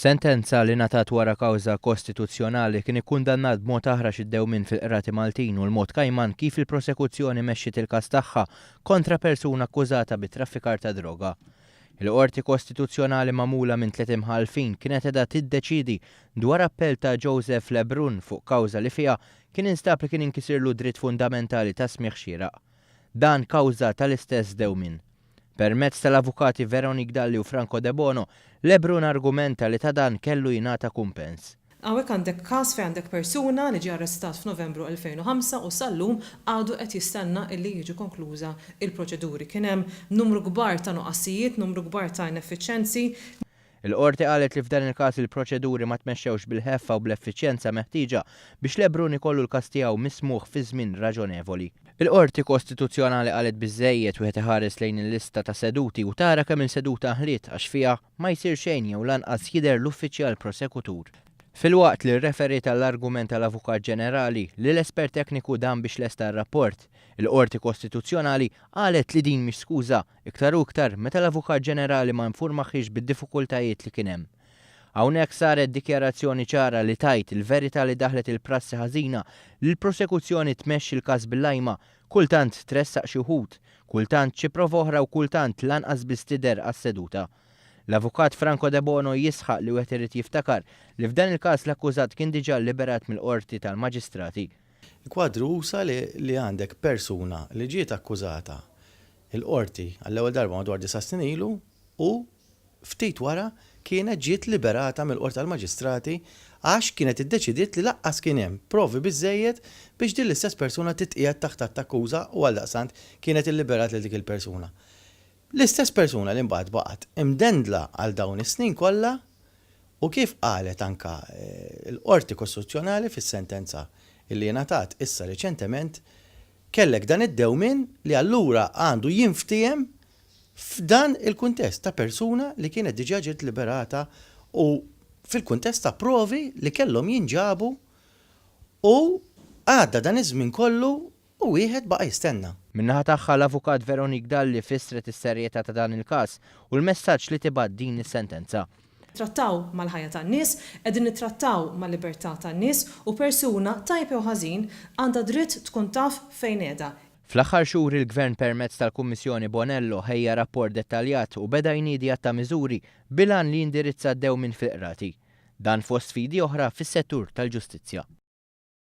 F'sentenza li ngħatat wara kawża kostituzzjonali kien ikkundannat b'mod aħrax id-dewmien fil-Qrati Maltin u l-mod kajman kif il-prosekuzzjoni mexxiet il-każ tagħha kontra persuna akkużata bit-traffikar ta' droga. Il-Qorti Kostituzzjonali magħmula minn 3 imħalfin kienet qiegħda tiddeċiedi dwar appell ta' Joseph Lebrun fuq kawża li fiha kien instab li kien inkisirlu dritt fundamentali ta' smigħ xieraq. Dan kawża tal-istess dewmien. Permezz tal-avukati Veronique Dalli u Franco De Bono, Lebrun argumenta li ta' dan kellu jingħata kumpens. Għawek għandek każ fejn għandek persuna li ġie arrestat f'Novembru 2005 u sal-lum għadu qed jistenna illi jiġu konkluża il-proċeduri. Kien hemm numru kbar ta' nuqqasijiet, numru kbar ta' ineffiċjenzi. Il-qorti qalet li f'dan il-każ il-proċeduri ma tmexxewx bil-ħeffa u bl-effiċjenza meħtieġa biex Lebrun ikollu l-każ tiegħu mismuħ fi żmien raġonevoli. Il-Qorti Kostituzzjonali qalet biżżejjed wieħed iħares lejn il-lista ta' seduti u tara kemm il-seduta ħliet għax fiha ma jsir xejn jew lanqas jidher l-uffiċjal prosekutur. Filwaqt li rreferi tal-argument tal-Avukat Ġenerali li l-espert tekniku dan biex lesta r-rapport, il-Qorti Kostituzzjonali qalet li din mhix skuża iktar u iktar meta l-Avukat Ġenerali ma nfurmaħiex bid-diffikultajiet li kien hemm. Hawnhekk saret dikjarazzjoni ċara li tajt il-verità li daħlet il-prassi ħażina li l-prosekuzzjoni tmexxi l-każ bil-lajma kultant tressaq xi wħud, kultant xi prova oħra u kultant lanqas biss tidher għas-seduta. L-avukat Franco De Bono jisħaq li wieħed irid jiftakar li f'dan il-każ l-akkużat kien diġà liberat mill-qorti tal-maġistrati. Il-kwadru usa li għandek persuna li ġiet akkużata il-qorti għall-ewwel darba madwar 9 snin ilu u ftit wara kienet ġiet liberata mill-qorti tal-maġistrati għax kienet iddeċidiet li laqqas kien hemm provi biżżejjed biex din l-istess persuna titqiegħed taħt attakkuża u għaldaqstant kienet illiberat lil dik il-persuna. L-istess persuna li mbagħad baqgħet imdendla għal dawn is-snin kollha u kif qalet anke l-Qorti Kostituzzjonali fis-sentenza illi ngħatat issa riċentement kellek dan id-dewmien li allura għandu jinftiem f'dan il-kuntest ta' persuna li kienet diġà ġiet liberata u fil-kuntest ta' provi li kellhom jinġabu u għadda dan iż-żmien kollu u wieħed baqa' jistenna. Min-naħa tagħha l-avukat Veronique Dalli fissret is-serjetà ta' dan il-każ u l-messaġġ li tibgħat din is-sentenza. Trattaw mal-ħajja tan-nies, qegħdin nittrattaw mal-libertà tan-nies u persuna tajb jew ħażin għandha dritt tkun taf fejn qiegħda. Fl-aħħar xhur il-Gvern permezz tal-Kummissjoni Bonello ħejja rapport dettaljat u beda jniedi ta' miżuri bilan li jindirizza d-dewmien fil-qrati. Dan fost sfidi oħra fis-settur tal-ġustizzja.